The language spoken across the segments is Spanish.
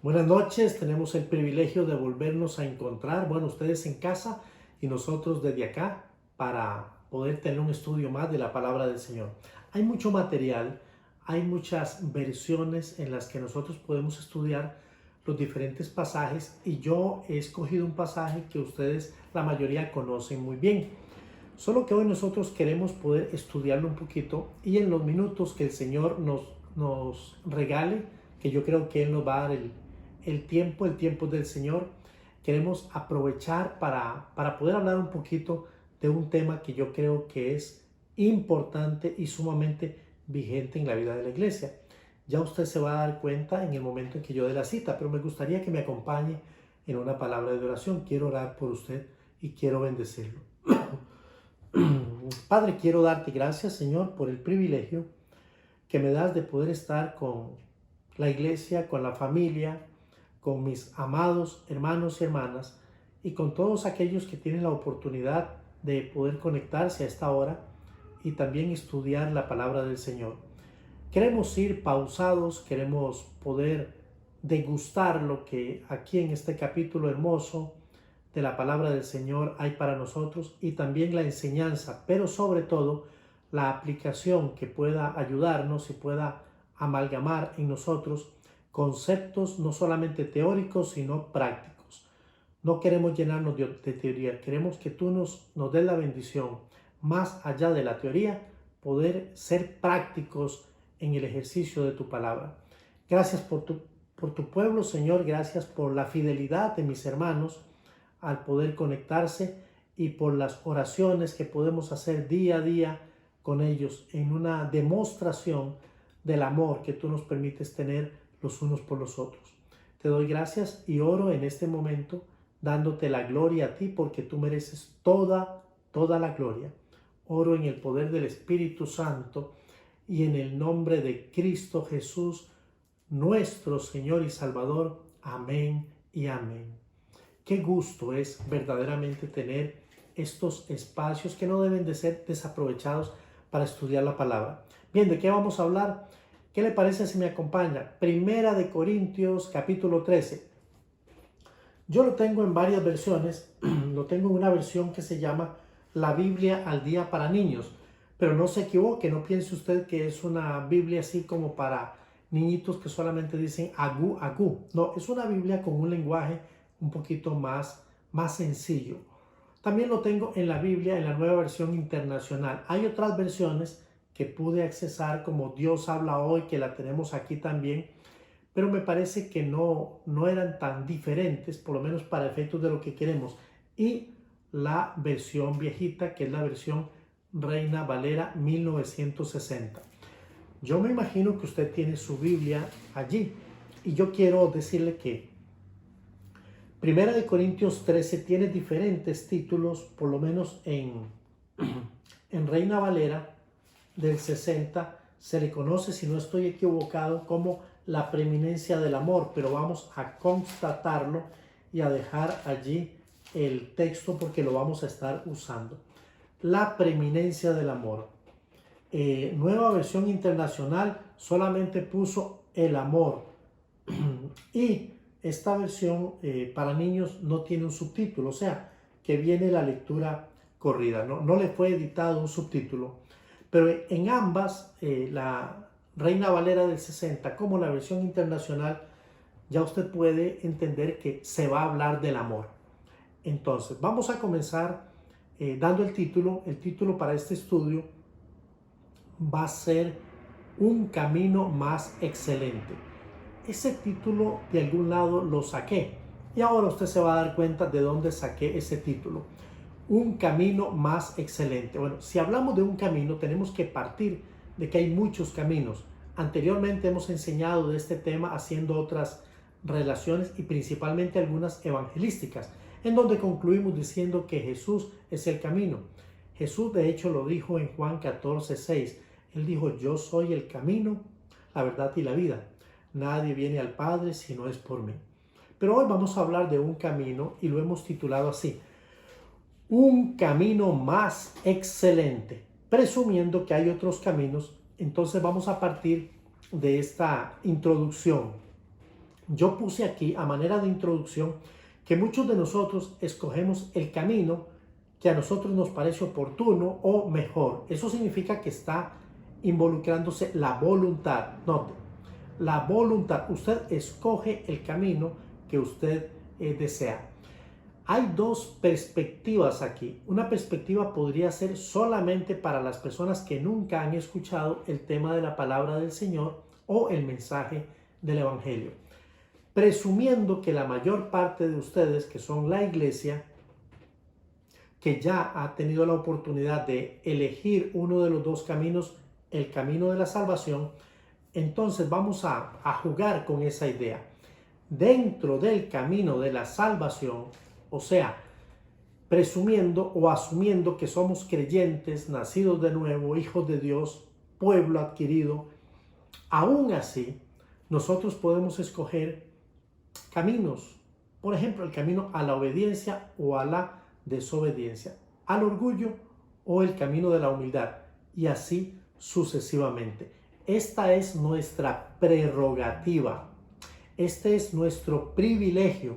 Buenas noches, tenemos el privilegio de volvernos a encontrar, bueno, ustedes en casa y nosotros desde acá para poder tener un estudio más de la palabra del Señor. Hay mucho material, hay muchas versiones en las que nosotros podemos estudiar los diferentes pasajes y yo he escogido un pasaje que ustedes, la mayoría, conocen muy bien. Solo que hoy nosotros queremos poder estudiarlo un poquito y en los minutos que el Señor nos regale, que yo creo que Él nos va a dar el tiempo del Señor, queremos aprovechar para poder hablar un poquito de un tema que yo creo que es importante y sumamente vigente en la vida de la iglesia. Ya usted se va a dar cuenta en el momento en que yo dé la cita, pero me gustaría que me acompañe en una palabra de oración. Quiero orar por usted y quiero bendecirlo. Padre, quiero darte gracias, Señor, por el privilegio que me das de poder estar con la iglesia, con la familia, con mis amados hermanos y hermanas y con todos aquellos que tienen la oportunidad de poder conectarse a esta hora y también estudiar la palabra del Señor. Queremos ir pausados, queremos poder degustar lo que aquí en este capítulo hermoso de la palabra del Señor hay para nosotros y también la enseñanza, pero sobre todo la aplicación que pueda ayudarnos y pueda amalgamar en nosotros conceptos no solamente teóricos, sino prácticos. No queremos llenarnos de teoría, queremos que tú nos des la bendición, más allá de la teoría, poder ser prácticos en el ejercicio de tu palabra. Gracias por tu pueblo, Señor, gracias por la fidelidad de mis hermanos al poder conectarse y por las oraciones que podemos hacer día a día con ellos en una demostración del amor que tú nos permites tener los unos por los otros. Te doy gracias y oro en este momento dándote la gloria a ti porque tú mereces toda la gloria. Oro en el poder del Espíritu Santo y en el nombre de Cristo Jesús, nuestro Señor y Salvador. Amén y amén. Qué gusto es verdaderamente tener estos espacios que no deben de ser desaprovechados para estudiar la palabra. Bien, ¿de qué vamos a hablar? ¿Qué le parece si me acompaña? Primera de Corintios, capítulo 13. Yo lo tengo en varias versiones. Lo tengo en una versión que se llama La Biblia al Día para Niños. Pero no se equivoque, no piense usted que es una Biblia así como para niñitos que solamente dicen agú, agú. No, es una Biblia con un lenguaje un poquito más sencillo. También lo tengo en la Biblia, en la Nueva Versión Internacional. Hay otras versiones que pude accesar, como Dios habla hoy, que la tenemos aquí también, pero me parece que no eran tan diferentes, por lo menos para efectos de lo que queremos. Y la versión viejita, que es la versión Reina Valera 1960. Yo me imagino que usted tiene su Biblia allí y yo quiero decirle que Primera de Corintios 13 tiene diferentes títulos, por lo menos en Reina Valera del 60 se le conoce, si no estoy equivocado, como la preeminencia del amor, pero vamos a constatarlo y a dejar allí el texto porque lo vamos a estar usando. La preeminencia del amor. Nueva Versión Internacional solamente puso el amor y esta versión para niños no tiene un subtítulo, o sea, que viene la lectura corrida, no le fue editado un subtítulo. Pero en ambas, la Reina Valera del 60 como la versión internacional, ya usted puede entender que se va a hablar del amor. Entonces, vamos a comenzar dando el título. El título para este estudio va a ser Un camino más excelente. Ese título de algún lado lo saqué y ahora usted se va a dar cuenta de dónde saqué ese título. Un camino más excelente. Bueno, si hablamos de un camino, tenemos que partir de que hay muchos caminos. Anteriormente hemos enseñado de este tema haciendo otras relaciones y principalmente algunas evangelísticas, en donde concluimos diciendo que Jesús es el camino. Jesús de hecho lo dijo en Juan 14:6. Él dijo: yo soy el camino, la verdad y la vida. Nadie viene al Padre si no es por mí. Pero hoy vamos a hablar de un camino y lo hemos titulado así: un camino más excelente. Presumiendo que hay otros caminos, entonces vamos a partir de esta introducción. yo puse aquí a manera de introducción que muchos de nosotros escogemos el camino que a nosotros nos parece oportuno o mejor. Eso significa que está involucrándose la voluntad. Note, la voluntad. Usted escoge el camino que usted desea. Hay dos perspectivas aquí. Una perspectiva podría ser solamente para las personas que nunca han escuchado el tema de la palabra del Señor o el mensaje del Evangelio. Presumiendo que la mayor parte de ustedes, que son la iglesia, que ya ha tenido la oportunidad de elegir uno de los dos caminos, el camino de la salvación, entonces vamos a jugar con esa idea. Dentro del camino de la salvación, o sea, presumiendo o asumiendo que somos creyentes, nacidos de nuevo, hijos de Dios, pueblo adquirido, aún así, nosotros podemos escoger caminos. Por ejemplo, el camino a la obediencia o a la desobediencia, al orgullo o el camino de la humildad, y así sucesivamente. Esta es nuestra prerrogativa, este es nuestro privilegio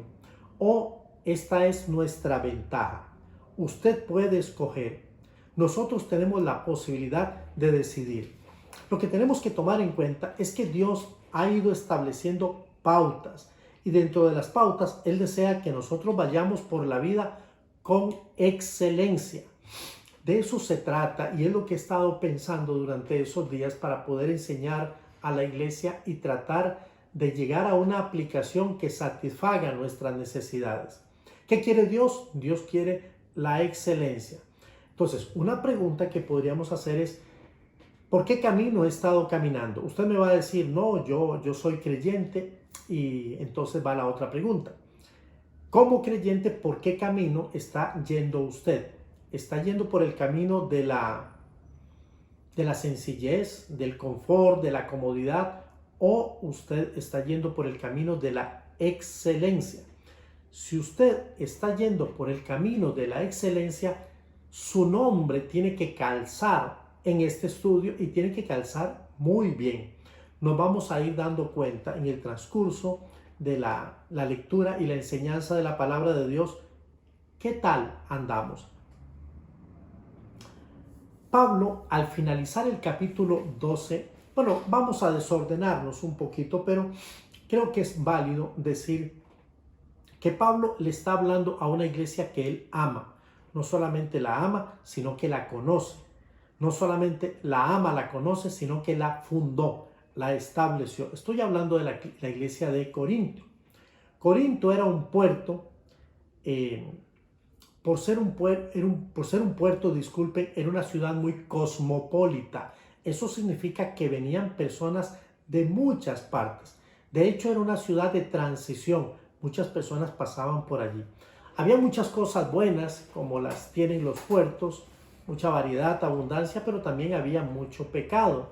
o esta es nuestra ventaja. Usted puede escoger. Nosotros tenemos la posibilidad de decidir. Lo que tenemos que tomar en cuenta es que Dios ha ido estableciendo pautas y dentro de las pautas Él desea que nosotros vayamos por la vida con excelencia. De eso se trata y es lo que he estado pensando durante esos días para poder enseñar a la iglesia y tratar de llegar a una aplicación que satisfaga nuestras necesidades. ¿Qué quiere Dios? Dios quiere la excelencia. Entonces, una pregunta que podríamos hacer es, ¿por qué camino he estado caminando? Usted me va a decir, no, yo soy creyente, y entonces va la otra pregunta. Como creyente, ¿por qué camino está yendo usted? ¿Está yendo por el camino de la sencillez, del confort, de la comodidad, o usted está yendo por el camino de la excelencia? Si usted está yendo por el camino de la excelencia, su nombre tiene que calzar en este estudio y tiene que calzar muy bien. Nos vamos a ir dando cuenta en el transcurso de la lectura y la enseñanza de la palabra de Dios, ¿qué tal andamos? Pablo, al finalizar el capítulo 12, bueno, vamos a desordenarnos un poquito, pero creo que es válido decir que Pablo le está hablando a una iglesia que él ama. No solamente la ama, sino que la conoce. No solamente la ama, la conoce, sino que la fundó, la estableció. Estoy hablando de la iglesia de Corinto. Corinto era un puerto, por ser un puerto, disculpen, era una ciudad muy cosmopolita. Eso significa que venían personas de muchas partes. De hecho, era una ciudad de transición. Muchas personas pasaban por allí. Había muchas cosas buenas, como las tienen los puertos, mucha variedad, abundancia, pero también había mucho pecado.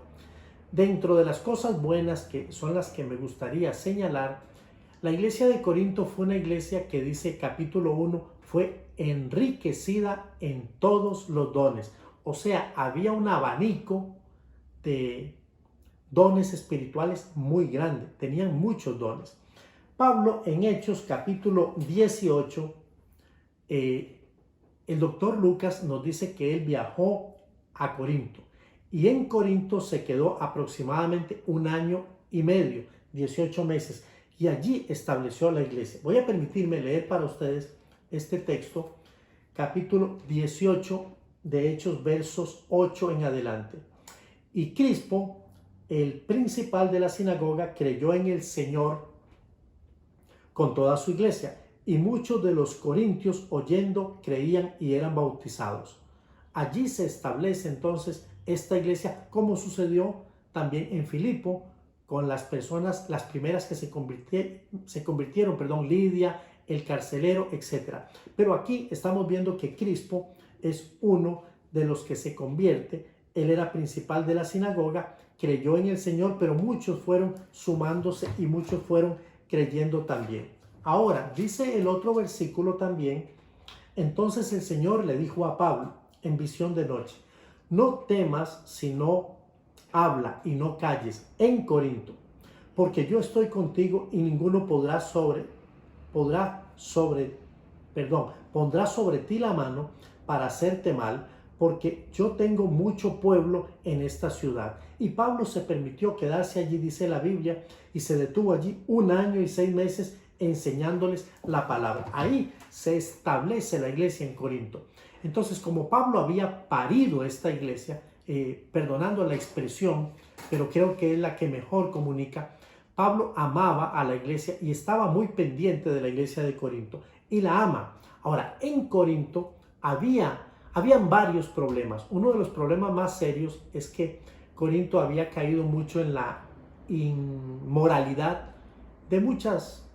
Dentro de las cosas buenas, que son las que me gustaría señalar, la iglesia de Corinto fue una iglesia que dice capítulo 1, fue enriquecida en todos los dones. O sea, había un abanico de dones espirituales muy grande, tenían muchos dones. Pablo en Hechos capítulo 18, el doctor Lucas nos dice que él viajó a Corinto y en Corinto se quedó aproximadamente 1 año y medio, 18 meses, y allí estableció la iglesia. Voy a permitirme leer para ustedes este texto, capítulo 18 de Hechos, versos 8 en adelante. Y Crispo, el principal de la sinagoga, creyó en el Señor con toda su iglesia, y muchos de los corintios oyendo creían y eran bautizados. Allí se establece entonces esta iglesia, como sucedió también en Filipo con las personas, las primeras que se convirtieron, Lidia, el carcelero, etc. Pero aquí estamos viendo que Crispo es uno de los que se convierte. Él era principal de la sinagoga, creyó en el Señor, pero muchos fueron sumándose y muchos fueron creyendo también. Ahora, dice el otro versículo también, entonces el Señor le dijo a Pablo en visión de noche, no temas, sino habla y no calles en Corinto, porque yo estoy contigo y ninguno pondrá sobre ti la mano para hacerte mal, porque yo tengo mucho pueblo en esta ciudad. Y Pablo se permitió quedarse allí, dice la Biblia, y se detuvo allí 1 año y 6 meses enseñándoles la palabra. Ahí se establece la iglesia en Corinto. Entonces, como Pablo había parido esta iglesia, perdonando la expresión, pero creo que es la que mejor comunica, Pablo amaba a la iglesia y estaba muy pendiente de la iglesia de Corinto y la ama. Ahora, en Corinto habían varios problemas. Uno de los problemas más serios es que Corinto había caído mucho en la inmoralidad de muchas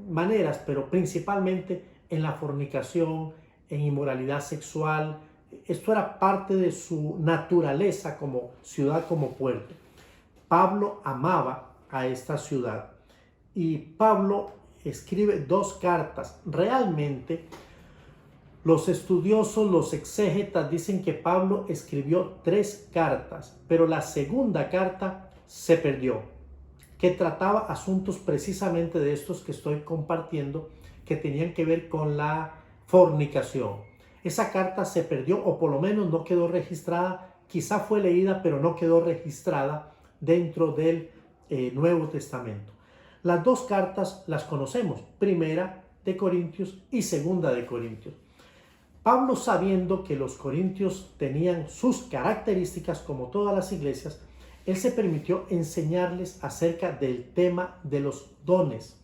maneras, pero principalmente en la fornicación, en inmoralidad sexual. Esto era parte de su naturaleza como ciudad, como puerto. Pablo amaba a esta ciudad y Pablo escribe 2 cartas. Realmente los estudiosos, los exégetas dicen que Pablo escribió 3 cartas, pero la segunda carta se perdió, que trataba asuntos precisamente de estos que estoy compartiendo, que tenían que ver con la fornicación. Esa carta se perdió, o por lo menos no quedó registrada. Quizá fue leída, pero no quedó registrada dentro del Nuevo Testamento. Las 2 cartas las conocemos, Primera de Corintios y Segunda de Corintios. Pablo, sabiendo que los corintios tenían sus características como todas las iglesias, él se permitió enseñarles acerca del tema de los dones.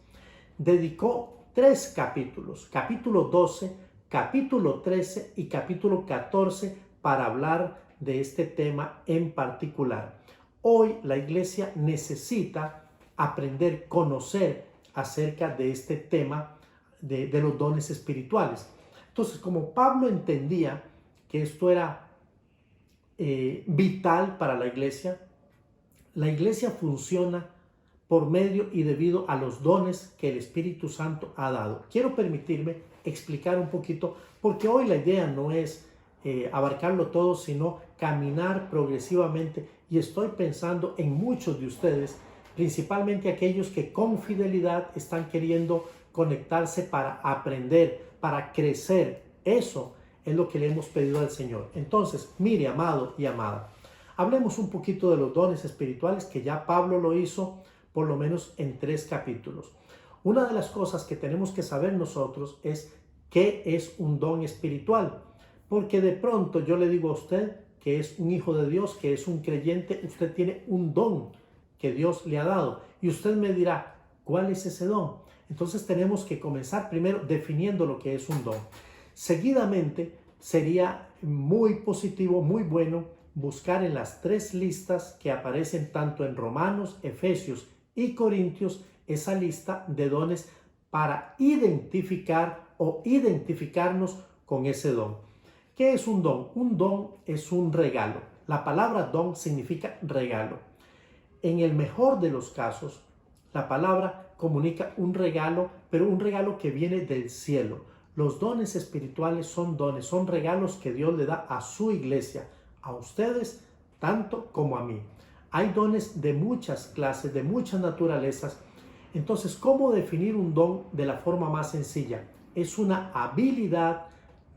Dedicó 3 capítulos, capítulo 12, capítulo 13 y capítulo 14 para hablar de este tema en particular. Hoy la iglesia necesita aprender, conocer acerca de este tema de los dones espirituales. Entonces, como Pablo entendía que esto era vital para la iglesia funciona por medio y debido a los dones que el Espíritu Santo ha dado. Quiero permitirme explicar un poquito, porque hoy la idea no es abarcarlo todo, sino caminar progresivamente, y estoy pensando en muchos de ustedes, principalmente aquellos que con fidelidad están queriendo conectarse para aprender, para crecer. Eso es lo que le hemos pedido al Señor. Entonces, mire, amado y amada, hablemos un poquito de los dones espirituales, que ya Pablo lo hizo por lo menos en 3 capítulos. Una de las cosas que tenemos que saber nosotros es qué es un don espiritual, porque de pronto yo le digo a usted que es un hijo de Dios, que es un creyente, usted tiene un don que Dios le ha dado, y usted me dirá, ¿cuál es ese don? Entonces tenemos que comenzar primero definiendo lo que es un don. Seguidamente sería muy positivo, muy bueno buscar en las 3 listas que aparecen tanto en Romanos, Efesios y Corintios, esa lista de dones para identificar o identificarnos con ese don. ¿Qué es un don? Un don es un regalo. La palabra don significa regalo. En el mejor de los casos, la palabra comunica un regalo, pero un regalo que viene del cielo. Los dones espirituales son dones, son regalos que Dios le da a su iglesia, a ustedes tanto como a mí. Hay dones de muchas clases, de muchas naturalezas. Entonces, ¿cómo definir un don de la forma más sencilla? Es una habilidad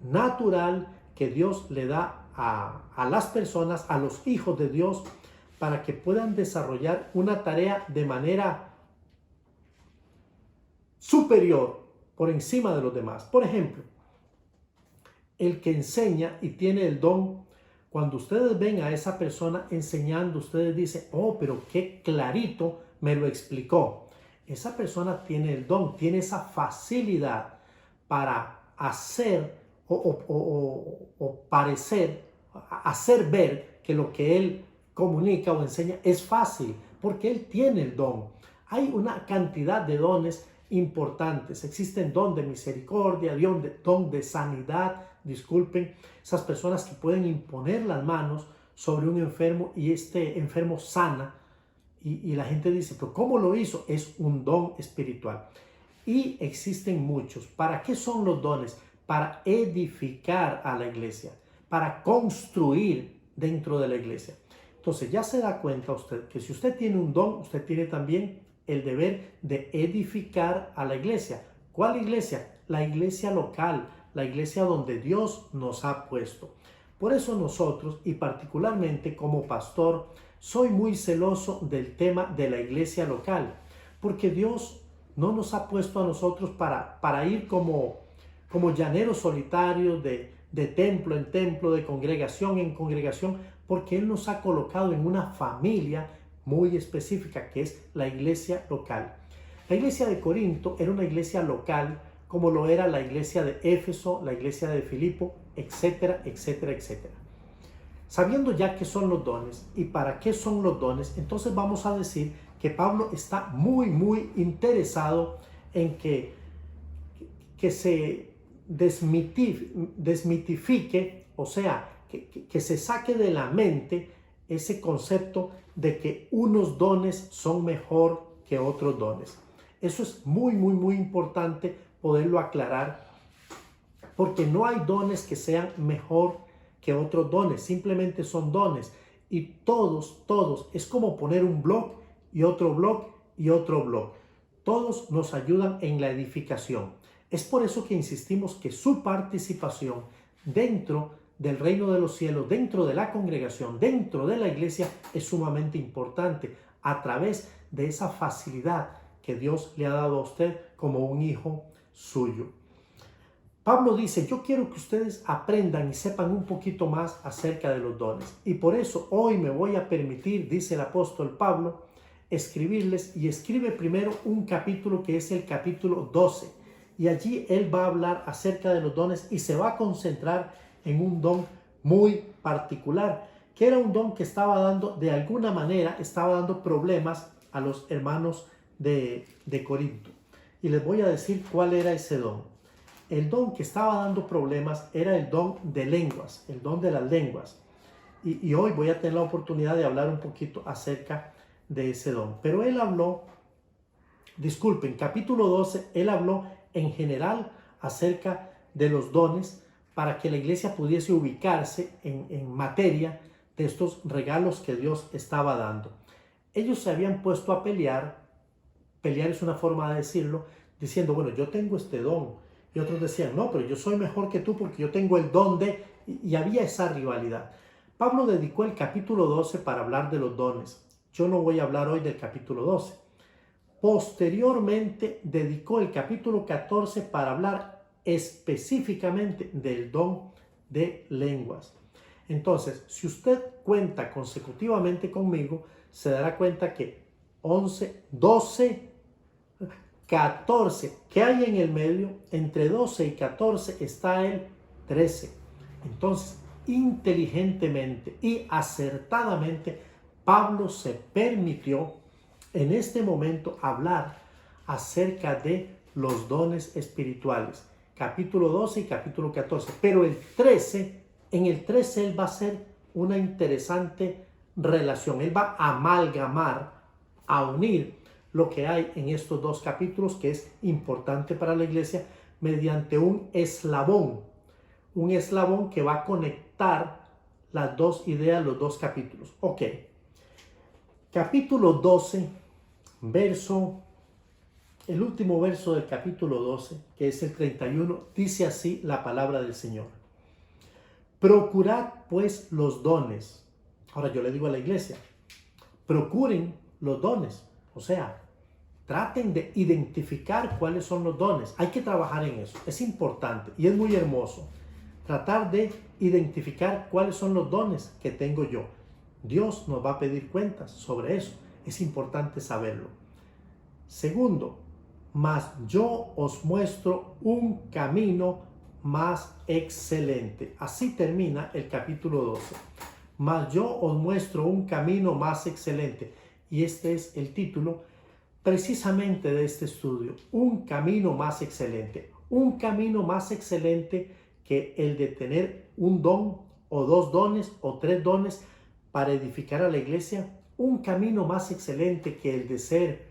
natural que Dios le da a las personas, a los hijos de Dios, para que puedan desarrollar una tarea de manera superior, por encima de los demás. Por ejemplo, el que enseña y tiene el don, cuando ustedes ven a esa persona enseñando, ustedes dicen, oh, pero qué clarito me lo explicó. Esa persona tiene el don, tiene esa facilidad para hacer o parecer, hacer ver que lo que él comunica o enseña es fácil, porque él tiene el don. Hay una cantidad de dones importantes. Existen don de misericordia, don de sanidad. Disculpen, esas personas que pueden imponer las manos sobre un enfermo y este enfermo sana. Y la gente dice, pero ¿cómo lo hizo? Es un don espiritual. Y existen muchos. ¿Para qué son los dones? Para edificar a la iglesia, para construir dentro de la iglesia. Entonces ya se da cuenta usted que si usted tiene un don, usted tiene también el deber de edificar a la iglesia. ¿Cuál iglesia? La iglesia local, la iglesia donde Dios nos ha puesto. Por eso nosotros, y particularmente como pastor, soy muy celoso del tema de la iglesia local, porque Dios no nos ha puesto a nosotros para ir como llaneros solitarios de templo en templo, de congregación en congregación, porque Él nos ha colocado en una familia muy específica, que es la iglesia local. La iglesia de Corinto era una iglesia local, como lo era la iglesia de Éfeso, la iglesia de Filipo, etcétera, etcétera, etcétera. Sabiendo ya qué son los dones y para qué son los dones, entonces vamos a decir que Pablo está muy interesado en que se desmitifique, o sea, que se saque de la mente ese concepto de que unos dones son mejor que otros dones. Eso es muy importante poderlo aclarar, porque no hay dones que sean mejor que otros dones, simplemente son dones, y todos, es como poner un bloque y otro bloque y otro bloque. Todos nos ayudan en la edificación. Es por eso que insistimos que su participación dentro del reino de los cielos, dentro de la congregación, dentro de la iglesia, es sumamente importante a través de esa facilidad que Dios le ha dado a usted como un hijo suyo. Pablo dice, yo quiero que ustedes aprendan y sepan un poquito más acerca de los dones. Y por eso hoy me voy a permitir, dice el apóstol Pablo, escribirles, y escribe primero un capítulo que es el capítulo 12. Y allí él va a hablar acerca de los dones y se va a concentrar en un don muy particular, que era un don que estaba dando, de alguna manera, estaba dando problemas a los hermanos de Corinto. Y les voy a decir cuál era ese don. El don que estaba dando problemas era el don de lenguas, el don de las lenguas. Y hoy voy a tener la oportunidad de hablar un poquito acerca de ese don. Pero él habló, disculpen, capítulo 12, él habló en general acerca de los dones para que la iglesia pudiese ubicarse en materia de estos regalos que Dios estaba dando. Ellos se habían puesto a pelear es una forma de decirlo, diciendo, bueno, yo tengo este don. Y otros decían, no, pero yo soy mejor que tú porque yo tengo el don de... Y había esa rivalidad. Pablo dedicó el capítulo 12 para hablar de los dones. Yo no voy a hablar hoy del capítulo 12. Posteriormente dedicó el capítulo 14 para hablar específicamente del don de lenguas. Entonces, si usted cuenta consecutivamente conmigo, se dará cuenta que 11, 12, 14, ¿qué hay en el medio? Entre 12 y 14 está el 13. Entonces, inteligentemente y acertadamente, Pablo se permitió en este momento hablar acerca de los dones espirituales. Capítulo 12 y capítulo 14. Pero el 13, en el 13 él va a hacer una interesante relación. Él va a amalgamar, a unir lo que hay en estos dos capítulos, que es importante para la iglesia, mediante un eslabón que va a conectar las dos ideas, los dos capítulos. Ok, capítulo 12, el último verso del capítulo 12, que es el 31, dice así la palabra del Señor. Procurad pues los dones. Ahora yo le digo a la iglesia, procuren los dones. O sea, traten de identificar cuáles son los dones. Hay que trabajar en eso. Es importante y es muy hermoso. Tratar de identificar cuáles son los dones que tengo yo. Dios nos va a pedir cuentas sobre eso. Es importante saberlo. Segundo, mas yo os muestro un camino más excelente. Así termina el capítulo 12. Mas yo os muestro un camino más excelente. Y este es el título precisamente de este estudio. Un camino más excelente. Un camino más excelente que el de tener un don o dos dones o tres dones para edificar a la iglesia. Un camino más excelente que el de ser,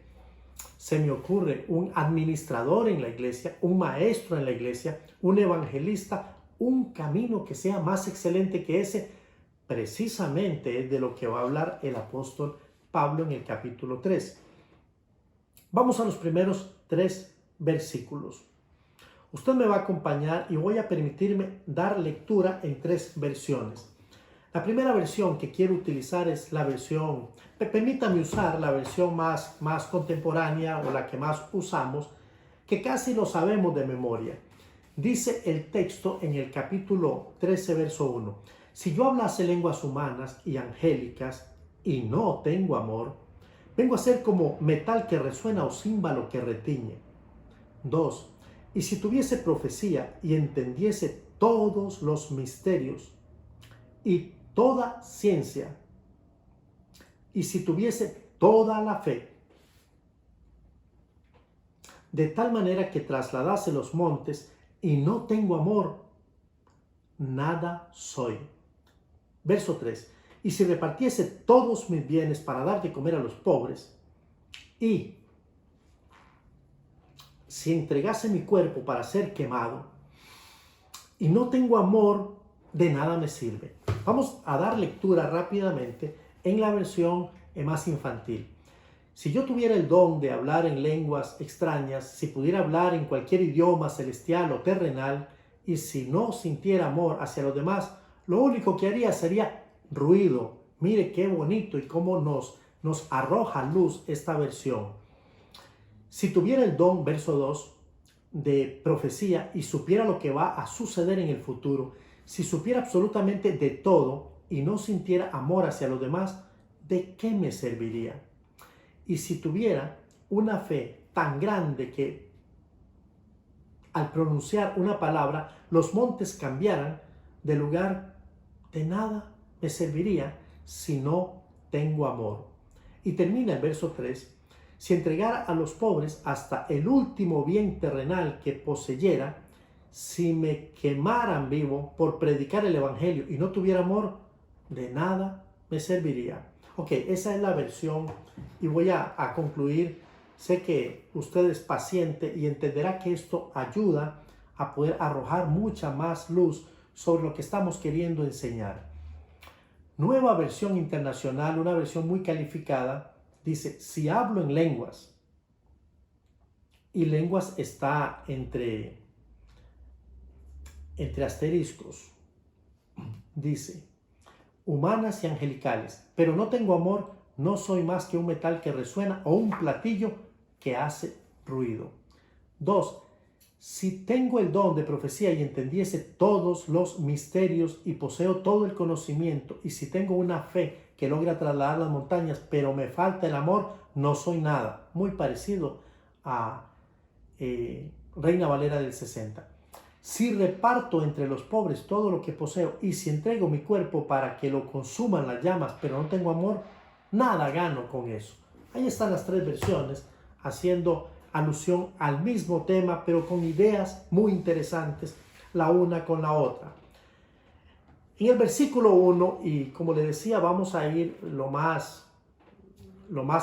se me ocurre, un administrador en la iglesia, un maestro en la iglesia, un evangelista. Un camino que sea más excelente que ese, precisamente es de lo que va a hablar el apóstol Pablo en el capítulo 3. Vamos a los primeros 3 versículos. Usted me va a acompañar y voy a permitirme dar lectura en 3 versiones. La primera versión que quiero utilizar es la versión, permítame usar la versión más contemporánea o la que más usamos, que casi lo sabemos de memoria. Dice el texto en el capítulo 13, verso 1. Si yo hablase lenguas humanas y angélicas y no tengo amor, vengo a ser como metal que resuena o címbalo que retiñe. 2. Y si tuviese profecía y entendiese todos los misterios y toda ciencia, y si tuviese toda la fe, de tal manera que trasladase los montes y no tengo amor, nada soy. Verso 3. Y si repartiese todos mis bienes para dar de comer a los pobres, y si entregase mi cuerpo para ser quemado, y no tengo amor, de nada me sirve. Vamos a dar lectura rápidamente en la versión más infantil. Si yo tuviera el don de hablar en lenguas extrañas, si pudiera hablar en cualquier idioma celestial o terrenal, y si no sintiera amor hacia los demás, lo único que haría sería ruido. Mire qué bonito y cómo nos arroja luz esta versión. Si tuviera el don, verso 2, de profecía y supiera lo que va a suceder en el futuro, si supiera absolutamente de todo y no sintiera amor hacia los demás, ¿de qué me serviría? Y si tuviera una fe tan grande que al pronunciar una palabra los montes cambiaran de lugar, de nada me serviría si no tengo amor. Y termina el verso 3. Si entregara a los pobres hasta el último bien terrenal que poseyera, si me quemaran vivo por predicar el evangelio y no tuviera amor, de nada me serviría. Ok, esa es la versión y voy a concluir. Sé que usted es paciente y entenderá que esto ayuda a poder arrojar mucha más luz sobre lo que estamos queriendo enseñar. Nueva versión internacional, una versión muy calificada, dice, si hablo en lenguas, y lenguas está entre asteriscos, dice, humanas y angelicales, pero no tengo amor, no soy más que un metal que resuena o un platillo que hace ruido. 2. Si tengo el don de profecía y entendiese todos los misterios y poseo todo el conocimiento, y si tengo una fe que logra trasladar las montañas, pero me falta el amor, no soy nada. Muy parecido a Reina Valera del 60. Si reparto entre los pobres todo lo que poseo, y si entrego mi cuerpo para que lo consuman las llamas, pero no tengo amor, nada gano con eso. Ahí están las 3 versiones, haciendo alusión al mismo tema, pero con ideas muy interesantes, la una con la otra. En el versículo 1, y como le decía, vamos a ir lo más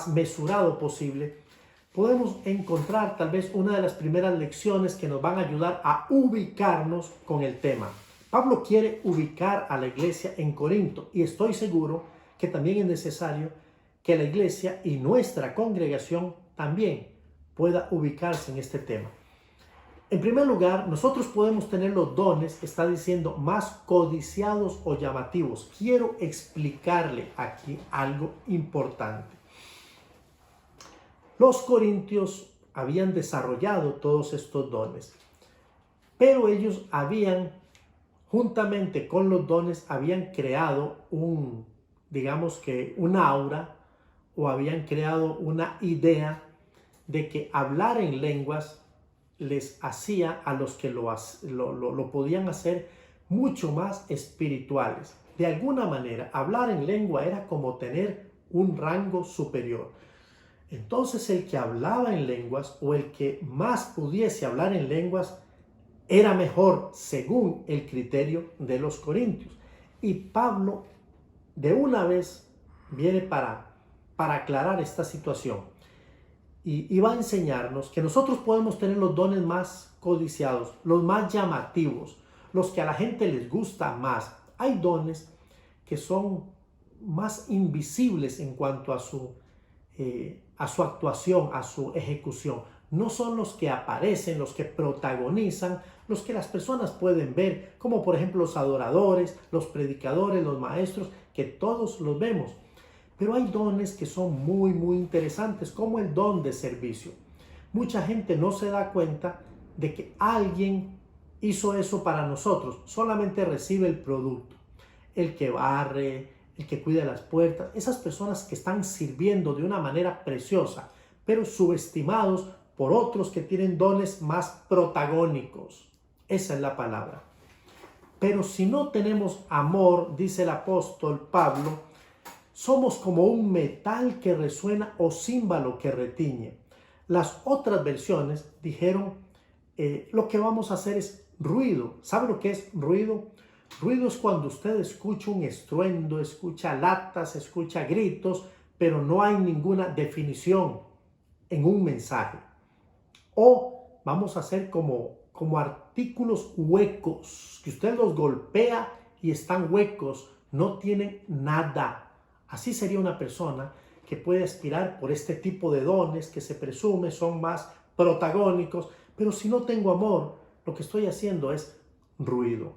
mesurado posible, podemos encontrar tal vez una de las primeras lecciones que nos van a ayudar a ubicarnos con el tema. Pablo quiere ubicar a la iglesia en Corinto y estoy seguro que también es necesario que la iglesia y nuestra congregación también pueda ubicarse en este tema. En primer lugar, nosotros podemos tener los dones, está diciendo, más codiciados o llamativos. Quiero explicarle aquí algo importante. Los corintios habían desarrollado todos estos dones, pero ellos habían, juntamente con los dones, habían creado una aura, o habían creado una idea de que hablar en lenguas les hacía a los que lo podían hacer mucho más espirituales. De alguna manera, hablar en lengua era como tener un rango superior. Entonces el que hablaba en lenguas o el que más pudiese hablar en lenguas era mejor según el criterio de los corintios. Y Pablo de una vez viene para aclarar esta situación. Y va a enseñarnos que nosotros podemos tener los dones más codiciados, los más llamativos, los que a la gente les gusta más. Hay dones que son más invisibles en cuanto a su a su actuación, a su ejecución. No son los que aparecen, los que protagonizan, los que las personas pueden ver, como por ejemplo los adoradores, los predicadores, los maestros, que todos los vemos. Pero hay dones que son muy interesantes, como el don de servicio. Mucha gente no se da cuenta de que alguien hizo eso para nosotros, solamente recibe el producto. El que barre, el que cuida las puertas, esas personas que están sirviendo de una manera preciosa, pero subestimados por otros que tienen dones más protagónicos. Esa es la palabra. Pero si no tenemos amor, dice el apóstol Pablo, somos como un metal que resuena o címbalo que retiñe. Las otras versiones dijeron, lo que vamos a hacer es ruido. ¿Sabe lo que es ruido? Ruido es cuando usted escucha un estruendo, escucha latas, escucha gritos, pero no hay ninguna definición en un mensaje. O vamos a hacer como artículos huecos, que usted los golpea y están huecos, no tienen nada. Así sería una persona que puede aspirar por este tipo de dones que se presume son más protagónicos, pero si no tengo amor, lo que estoy haciendo es ruido.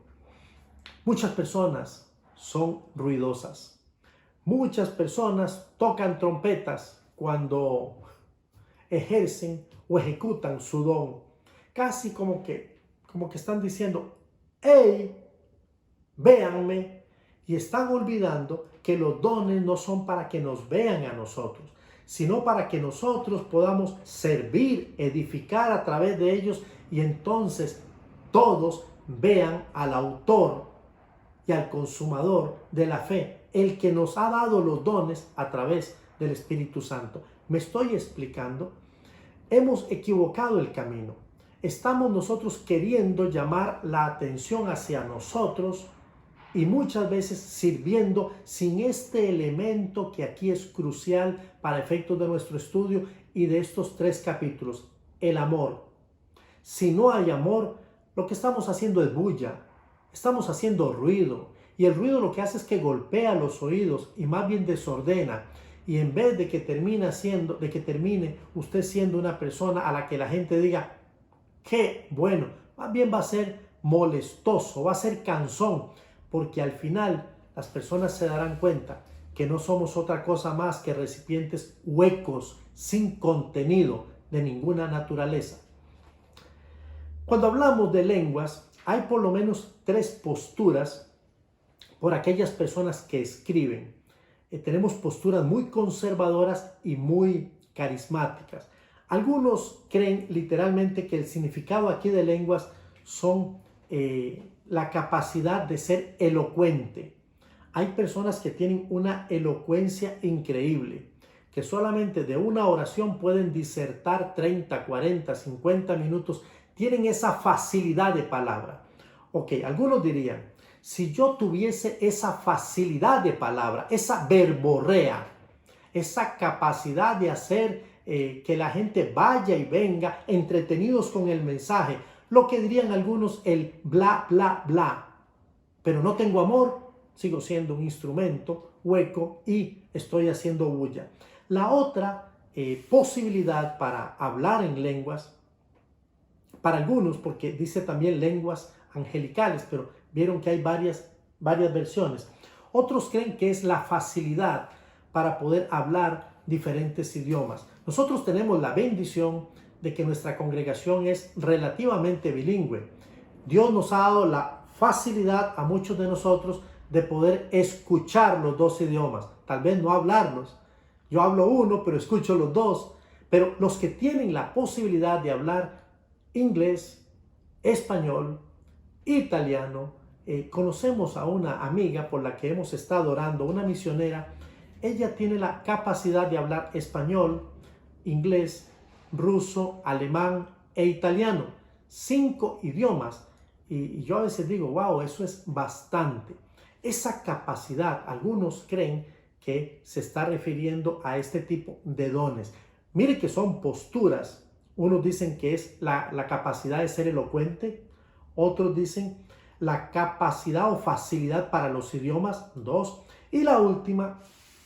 Muchas personas son ruidosas. Muchas personas tocan trompetas cuando ejercen o ejecutan su don. Casi como que están diciendo, hey, véanme. Y están olvidando que los dones no son para que nos vean a nosotros, sino para que nosotros podamos servir, edificar a través de ellos y entonces todos vean al autor y al consumador de la fe, el que nos ha dado los dones a través del Espíritu Santo. ¿Me estoy explicando? Hemos equivocado el camino. Estamos nosotros queriendo llamar la atención hacia nosotros y muchas veces sirviendo sin este elemento que aquí es crucial para efectos de nuestro estudio y de estos 3 capítulos, el amor. Si no hay amor, lo que estamos haciendo es bulla, estamos haciendo ruido, y el ruido lo que hace es que golpea los oídos y más bien desordena, y en vez de que termine usted siendo una persona a la que la gente diga, qué bueno, más bien va a ser molestoso, va a ser cansón, porque al final las personas se darán cuenta que no somos otra cosa más que recipientes huecos, sin contenido de ninguna naturaleza. Cuando hablamos de lenguas, hay por lo menos 3 posturas por aquellas personas que escriben. Tenemos posturas muy conservadoras y muy carismáticas. Algunos creen literalmente que el significado aquí de lenguas son la capacidad de ser elocuente. Hay personas que tienen una elocuencia increíble, que solamente de una oración pueden disertar 30, 40, 50 minutos. Tienen esa facilidad de palabra. Ok, algunos dirían, si yo tuviese esa facilidad de palabra, esa verborrea, esa capacidad de hacer que la gente vaya y venga entretenidos con el mensaje, lo que dirían algunos el bla, bla, bla. Pero no tengo amor, sigo siendo un instrumento hueco y estoy haciendo bulla. La otra posibilidad para hablar en lenguas, para algunos, porque dice también lenguas angelicales, pero vieron que hay varias versiones. Otros creen que es la facilidad para poder hablar diferentes idiomas. Nosotros tenemos la bendición de que nuestra congregación es relativamente bilingüe. Dios nos ha dado la facilidad a muchos de nosotros de poder escuchar los 2 idiomas, tal vez no hablarlos. Yo hablo uno, pero escucho los 2. Pero los que tienen la posibilidad de hablar inglés, español, italiano, conocemos a una amiga por la que hemos estado orando, una misionera. Ella tiene la capacidad de hablar español, inglés, ruso, alemán e italiano. 5 idiomas. Y yo a veces digo, wow, eso es bastante. Esa capacidad, algunos creen que se está refiriendo a este tipo de dones. Mire que son posturas. Unos dicen que es la capacidad de ser elocuente. Otros dicen la capacidad o facilidad para los idiomas. 2. Y la última,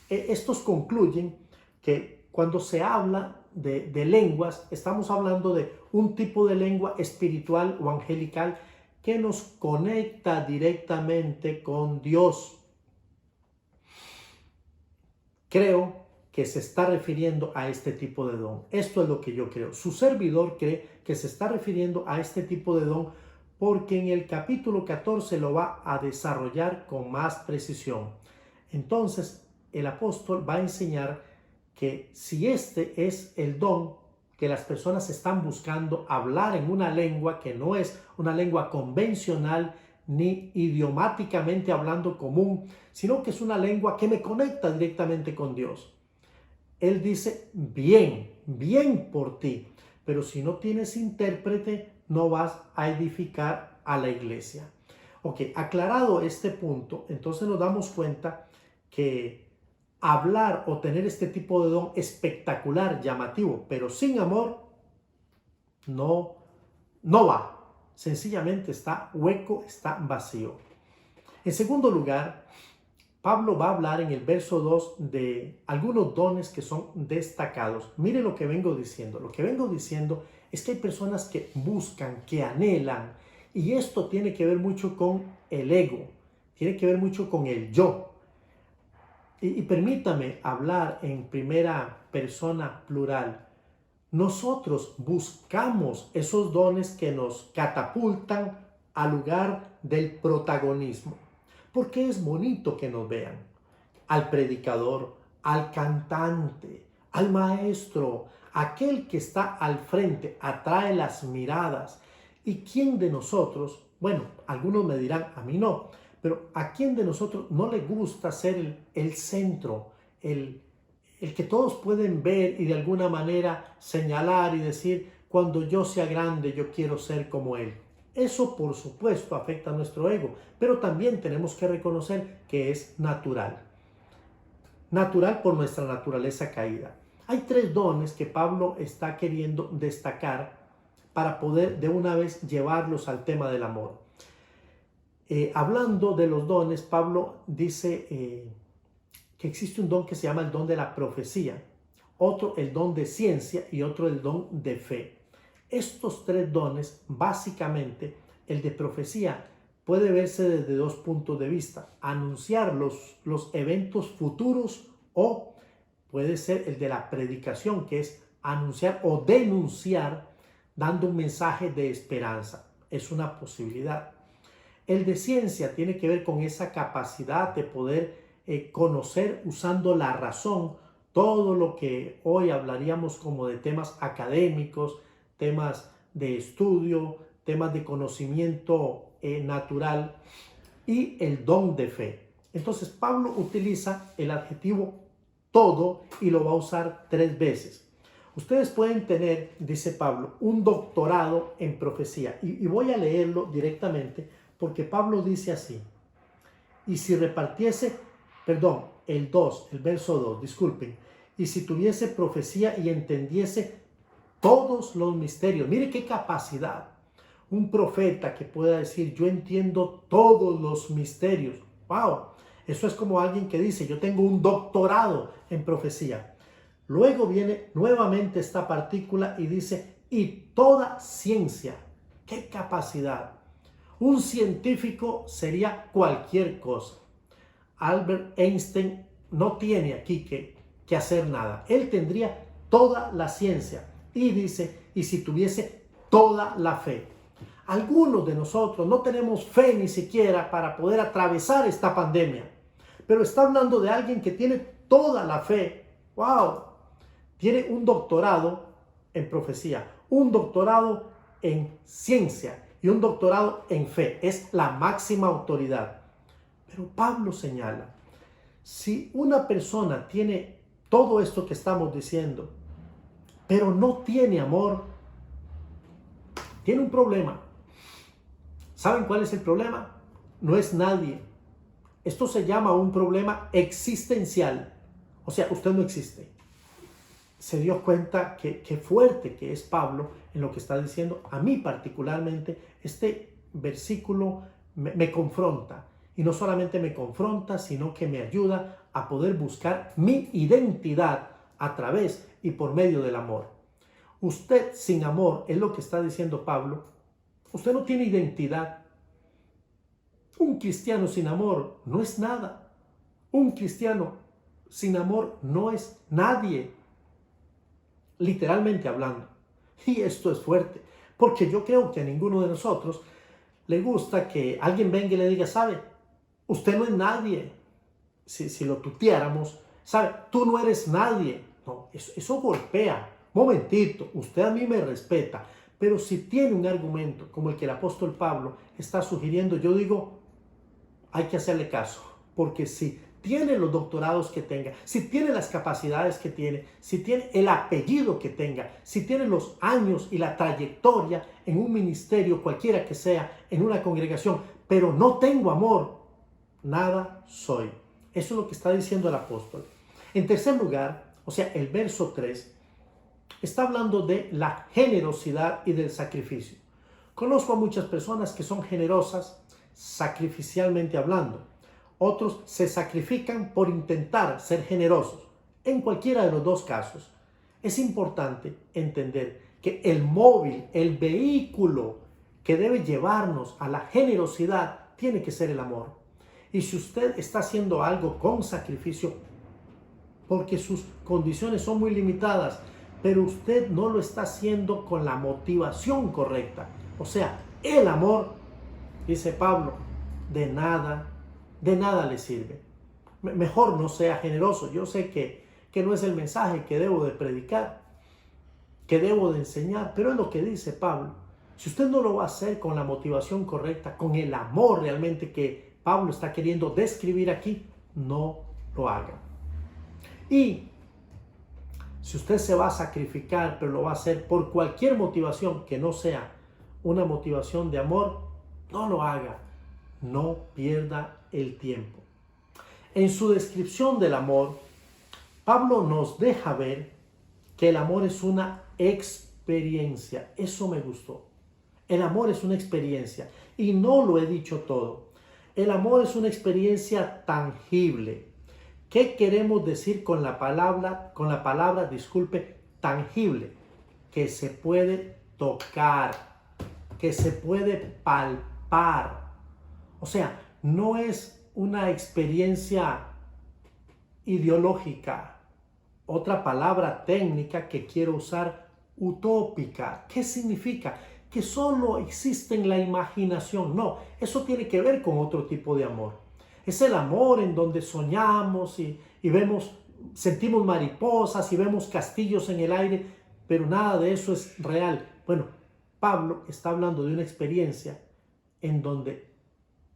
estos concluyen que cuando se habla de lenguas, estamos hablando de un tipo de lengua espiritual o angelical que nos conecta directamente con Dios. Creo que se está refiriendo a este tipo de don. Esto es lo que yo creo. Su servidor cree que se está refiriendo a este tipo de don porque en el capítulo 14 lo va a desarrollar con más precisión. Entonces, el apóstol va a enseñar que si este es el don que las personas están buscando, hablar en una lengua que no es una lengua convencional ni idiomáticamente hablando común, sino que es una lengua que me conecta directamente con Dios. Él dice, bien, bien por ti, pero si no tienes intérprete, no vas a edificar a la iglesia. Ok, aclarado este punto, entonces nos damos cuenta que hablar o tener este tipo de don espectacular, llamativo, pero sin amor, no va. Sencillamente está hueco, está vacío. En segundo lugar, Pablo va a hablar en el verso 2 de algunos dones que son destacados. Mire lo que vengo diciendo. Lo que vengo diciendo es que hay personas que buscan, que anhelan, y esto tiene que ver mucho con el ego, tiene que ver mucho con el yo. Y permítame hablar en primera persona plural. Nosotros buscamos esos dones que nos catapultan al lugar del protagonismo. Porque es bonito que nos vean. Al predicador, al cantante, al maestro, aquel que está al frente, atrae las miradas. ¿Y quién de nosotros? Bueno, algunos me dirán, a mí no, pero ¿a quién de nosotros no le gusta ser el centro, el que todos pueden ver y de alguna manera señalar y decir, cuando yo sea grande yo quiero ser como él? Eso por supuesto afecta a nuestro ego, pero también tenemos que reconocer que es natural. Natural por nuestra naturaleza caída. Hay tres dones que Pablo está queriendo destacar para poder de una vez llevarlos al tema del amor. Hablando de los dones, Pablo dice que existe un don que se llama el don de la profecía, otro el don de ciencia y otro el don de fe. Estos tres dones, básicamente, el de profecía puede verse desde dos puntos de vista: anunciar los eventos futuros, o puede ser el de la predicación, que es anunciar o denunciar dando un mensaje de esperanza. Es una posibilidad. El de ciencia tiene que ver con esa capacidad de poder conocer usando la razón todo lo que hoy hablaríamos como de temas académicos, temas de estudio, temas de conocimiento natural, y el don de fe. Entonces Pablo utiliza el adjetivo todo y lo va a usar 3 veces. Ustedes pueden tener, dice Pablo, un doctorado en profecía, y voy a leerlo directamente porque Pablo dice así: y si repartiese, el verso 2, disculpen, y si tuviese profecía y entendiese todos los misterios. Mire qué capacidad. Un profeta que pueda decir, yo entiendo todos los misterios. ¡Wow! Eso es como alguien que dice, yo tengo un doctorado en profecía. Luego viene nuevamente esta partícula y dice, y toda ciencia. ¡Qué capacidad! Un científico sería cualquier cosa. Albert Einstein no tiene aquí que hacer nada. Él tendría toda la ciencia. Y dice, y si tuviese toda la fe. Algunos de nosotros no tenemos fe ni siquiera para poder atravesar esta pandemia. Pero está hablando de alguien que tiene toda la fe. ¡Wow! Tiene un doctorado en profecía, un doctorado en ciencia y un doctorado en fe. Es la máxima autoridad. Pero Pablo señala, si una persona tiene todo esto que estamos diciendo, pero no tiene amor, tiene un problema. ¿Saben cuál es el problema? No es nadie. Esto se llama un problema existencial. O sea, usted no existe. Se dio cuenta qué fuerte que es Pablo en lo que está diciendo. A mí particularmente este versículo me confronta. Y no solamente me confronta, sino que me ayuda a poder buscar mi identidad a través y por medio del amor. Usted sin amor, es lo que está diciendo Pablo, usted no tiene identidad. Un cristiano sin amor no es nada. Un cristiano sin amor no es nadie, literalmente hablando. Y esto es fuerte, porque yo creo que a ninguno de nosotros le gusta que alguien venga y le diga, sabe, usted no es nadie. Si lo tuteáramos, sabe, tú no eres nadie. No, eso golpea. Momentito, usted a mí me respeta, pero si tiene un argumento como el que el apóstol Pablo está sugiriendo, yo digo, hay que hacerle caso, porque si tiene los doctorados que tenga, si tiene las capacidades que tiene, si tiene el apellido que tenga, si tiene los años y la trayectoria en un ministerio, cualquiera que sea, en una congregación, pero no tengo amor, nada soy. Eso es lo que está diciendo el apóstol. En tercer lugar, o sea, el verso 3, está hablando de la generosidad y del sacrificio. Conozco a muchas personas que son generosas sacrificialmente hablando. Otros se sacrifican por intentar ser generosos. En cualquiera de los dos casos, es importante entender que el móvil, el vehículo que debe llevarnos a la generosidad tiene que ser el amor. Y si usted está haciendo algo con sacrificio, porque sus condiciones son muy limitadas, pero usted no lo está haciendo con la motivación correcta, o sea, el amor, dice Pablo, de nada le sirve. Mejor no sea generoso. Yo sé que no es el mensaje que debo de predicar, que debo de enseñar, pero es lo que dice Pablo. Si usted no lo va a hacer con la motivación correcta, con el amor realmente que Pablo está queriendo describir aquí, no lo haga. Y si usted se va a sacrificar, pero lo va a hacer por cualquier motivación que no sea una motivación de amor, no lo haga. No pierda el tiempo. En su descripción del amor, Pablo nos deja ver que el amor es una experiencia. Eso me gustó. El amor es una experiencia. Y no lo he dicho todo. El amor es una experiencia tangible. ¿Qué queremos decir con la palabra, tangible? Que se puede tocar, que se puede palpar. O sea, no es una experiencia ideológica. Otra palabra técnica que quiero usar, utópica. ¿Qué significa? Que solo existe en la imaginación. No, eso tiene que ver con otro tipo de amor. Es el amor en donde soñamos y sentimos mariposas y vemos castillos en el aire, pero nada de eso es real. Bueno, Pablo está hablando de una experiencia en donde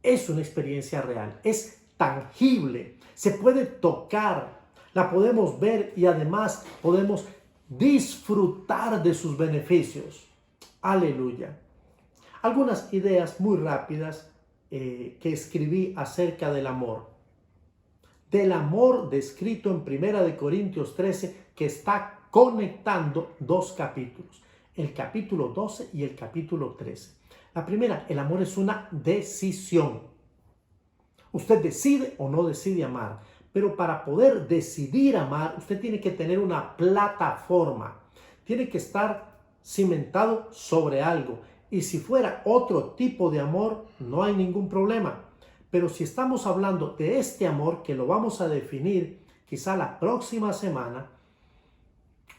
es una experiencia real, es tangible, se puede tocar, la podemos ver y además podemos disfrutar de sus beneficios. Aleluya. Algunas ideas muy rápidas que escribí acerca del amor. Del amor descrito en 1 Corintios 13, que está conectando dos capítulos, el capítulo 12 y el capítulo 13. La primera, el amor es una decisión. Usted decide o no decide amar, pero para poder decidir amar, usted tiene que tener una plataforma, tiene que estar cimentado sobre algo. Y si fuera otro tipo de amor, no hay ningún problema. Pero si estamos hablando de este amor, que lo vamos a definir quizá la próxima semana,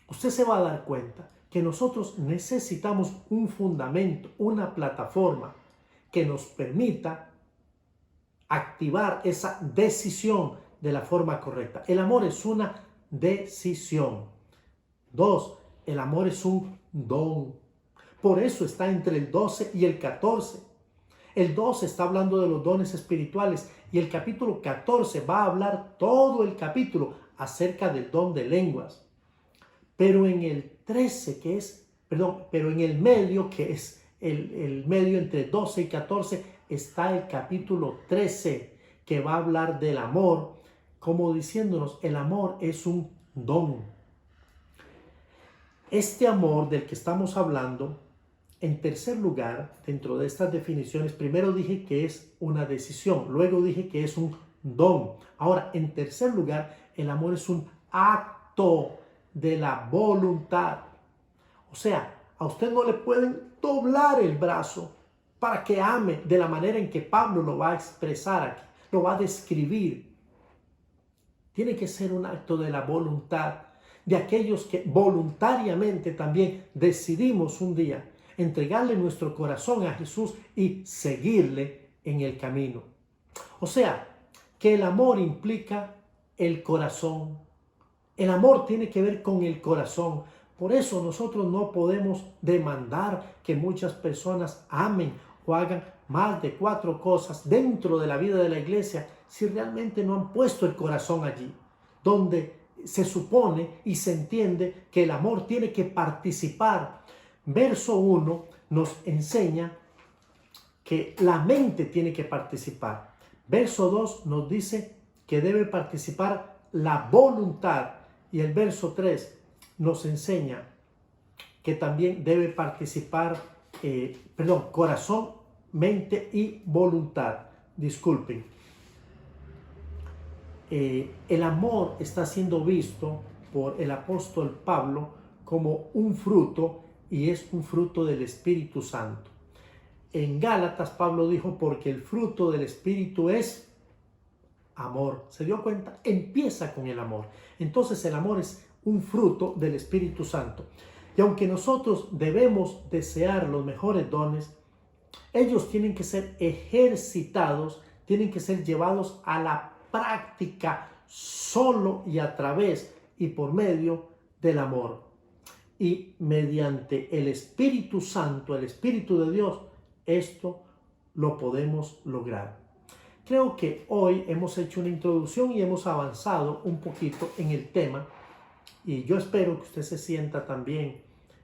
usted se va a dar cuenta que nosotros necesitamos un fundamento, una plataforma que nos permita activar esa decisión de la forma correcta. El amor es una decisión. 2, el amor es un don. Por eso está entre el 12 y el 14. El 12 está hablando de los dones espirituales y el capítulo 14 va a hablar todo el capítulo acerca del don de lenguas. Pero en el 13, pero en el medio, que es el medio entre 12 y 14, está el capítulo 13, que va a hablar del amor, como diciéndonos, el amor es un don. Este amor del que estamos hablando, en tercer lugar, dentro de estas definiciones, primero dije que es una decisión, luego dije que es un don. Ahora, en tercer lugar, el amor es un acto de la voluntad. O sea, a usted no le pueden doblar el brazo para que ame de la manera en que Pablo lo va a expresar aquí, lo va a describir. Tiene que ser un acto de la voluntad, de aquellos que voluntariamente también decidimos un día entregarle nuestro corazón a Jesús y seguirle en el camino. O sea, que el amor implica el corazón. El amor tiene que ver con el corazón. Por eso nosotros no podemos demandar que muchas personas amen o hagan más de 4 cosas dentro de la vida de la iglesia si realmente no han puesto el corazón allí, donde se supone y se entiende que el amor tiene que participar. Verso 1 nos enseña que la mente tiene que participar. Verso 2 nos dice que debe participar la voluntad. Y el verso 3 nos enseña que también debe participar, corazón, mente y voluntad. Disculpen. El amor está siendo visto por el apóstol Pablo como un fruto, y es un fruto del Espíritu Santo. En Gálatas Pablo dijo, porque el fruto del Espíritu es amor. ¿Se dio cuenta? Empieza con el amor. Entonces el amor es un fruto del Espíritu Santo. Y aunque nosotros debemos desear los mejores dones, ellos tienen que ser ejercitados, tienen que ser llevados a la práctica solo y a través y por medio del amor. Y mediante el Espíritu Santo, el Espíritu de Dios, esto lo podemos lograr. Creo que hoy hemos hecho una introducción y hemos avanzado un poquito en el tema, y yo espero que usted se sienta también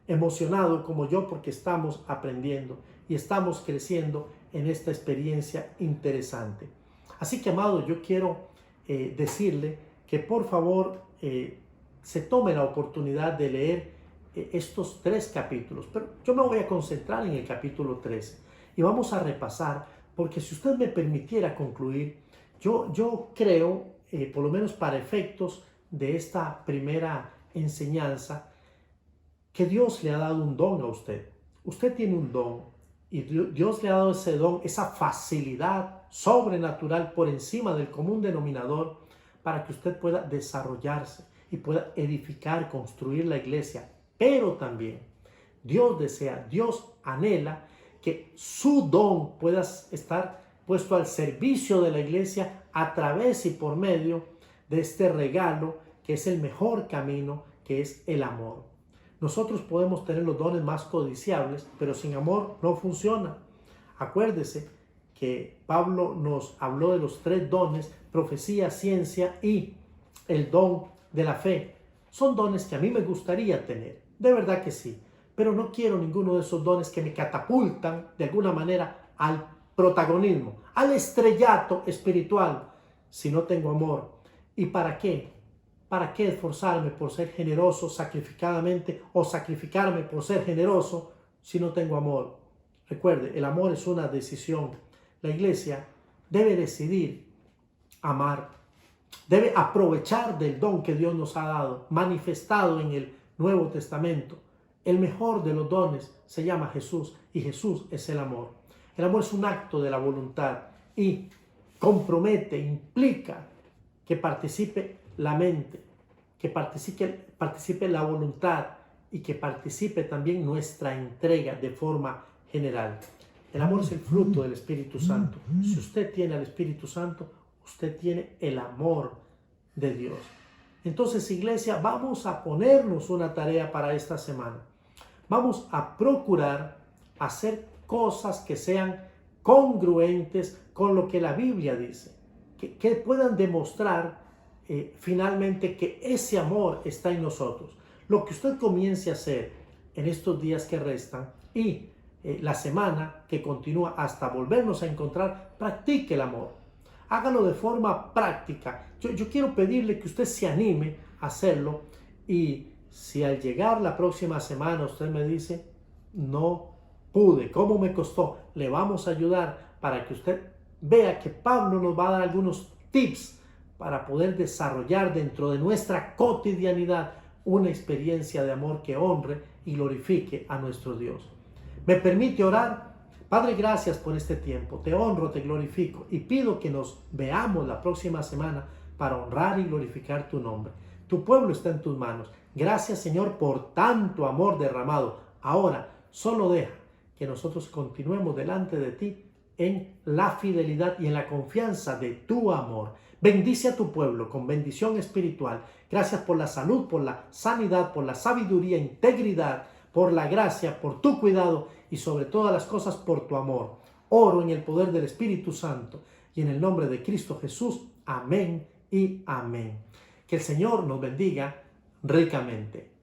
emocionado como yo, porque estamos aprendiendo y estamos creciendo en esta experiencia interesante. Así que, amado, yo quiero decirle que por favor se tome la oportunidad de leer estos 3 capítulos, pero yo me voy a concentrar en el capítulo 13 y vamos a repasar, porque si usted me permitiera concluir, yo creo, por lo menos para efectos de esta primera enseñanza, que Dios le ha dado un don a usted. Usted tiene un don y Dios le ha dado ese don, esa facilidad sobrenatural por encima del común denominador, para que usted pueda desarrollarse y pueda edificar, construir la iglesia. Pero también Dios desea, Dios anhela que su don pueda estar puesto al servicio de la iglesia a través y por medio de este regalo que es el mejor camino, que es el amor. Nosotros podemos tener los dones más codiciables, pero sin amor no funciona. Acuérdese que Pablo nos habló de los 3 dones: profecía, ciencia y el don de la fe. Son dones que a mí me gustaría tener, de verdad que sí, pero no quiero ninguno de esos dones que me catapultan de alguna manera al protagonismo, al estrellato espiritual, si no tengo amor. ¿Y para qué? ¿Para qué esforzarme por ser generoso sacrificadamente o sacrificarme por ser generoso si no tengo amor? Recuerde, el amor es una decisión. La iglesia debe decidir amar, debe aprovechar del don que Dios nos ha dado, manifestado en el Nuevo Testamento. El mejor de los dones se llama Jesús, y Jesús es el amor. El amor es un acto de la voluntad y compromete, implica que participe la mente, que participe la voluntad y que participe también nuestra entrega de forma general. El amor es el fruto del Espíritu Santo. Si usted tiene al Espíritu Santo, usted tiene el amor de Dios. Entonces, iglesia, vamos a ponernos una tarea para esta semana. Vamos a procurar hacer cosas que sean congruentes con lo que la Biblia dice, que puedan demostrar finalmente que ese amor está en nosotros. Lo que usted comience a hacer en estos días que restan y la semana que continúa hasta volvernos a encontrar, practique el amor. Hágalo de forma práctica. Yo quiero pedirle que usted se anime a hacerlo, y si al llegar la próxima semana usted me dice, no pude, ¿cómo me costó?, le vamos a ayudar para que usted vea que Pablo nos va a dar algunos tips para poder desarrollar dentro de nuestra cotidianidad una experiencia de amor que honre y glorifique a nuestro Dios. ¿Me permite orar? Padre, gracias por este tiempo. Te honro, te glorifico y pido que nos veamos la próxima semana para honrar y glorificar tu nombre. Tu pueblo está en tus manos. Gracias, Señor, por tanto amor derramado. Ahora, solo deja que nosotros continuemos delante de ti en la fidelidad y en la confianza de tu amor. Bendice a tu pueblo con bendición espiritual. Gracias por la salud, por la sanidad, por la sabiduría, integridad, por la gracia, por tu cuidado y sobre todas las cosas por tu amor. Oro en el poder del Espíritu Santo y en el nombre de Cristo Jesús. Amén y amén. Que el Señor nos bendiga ricamente.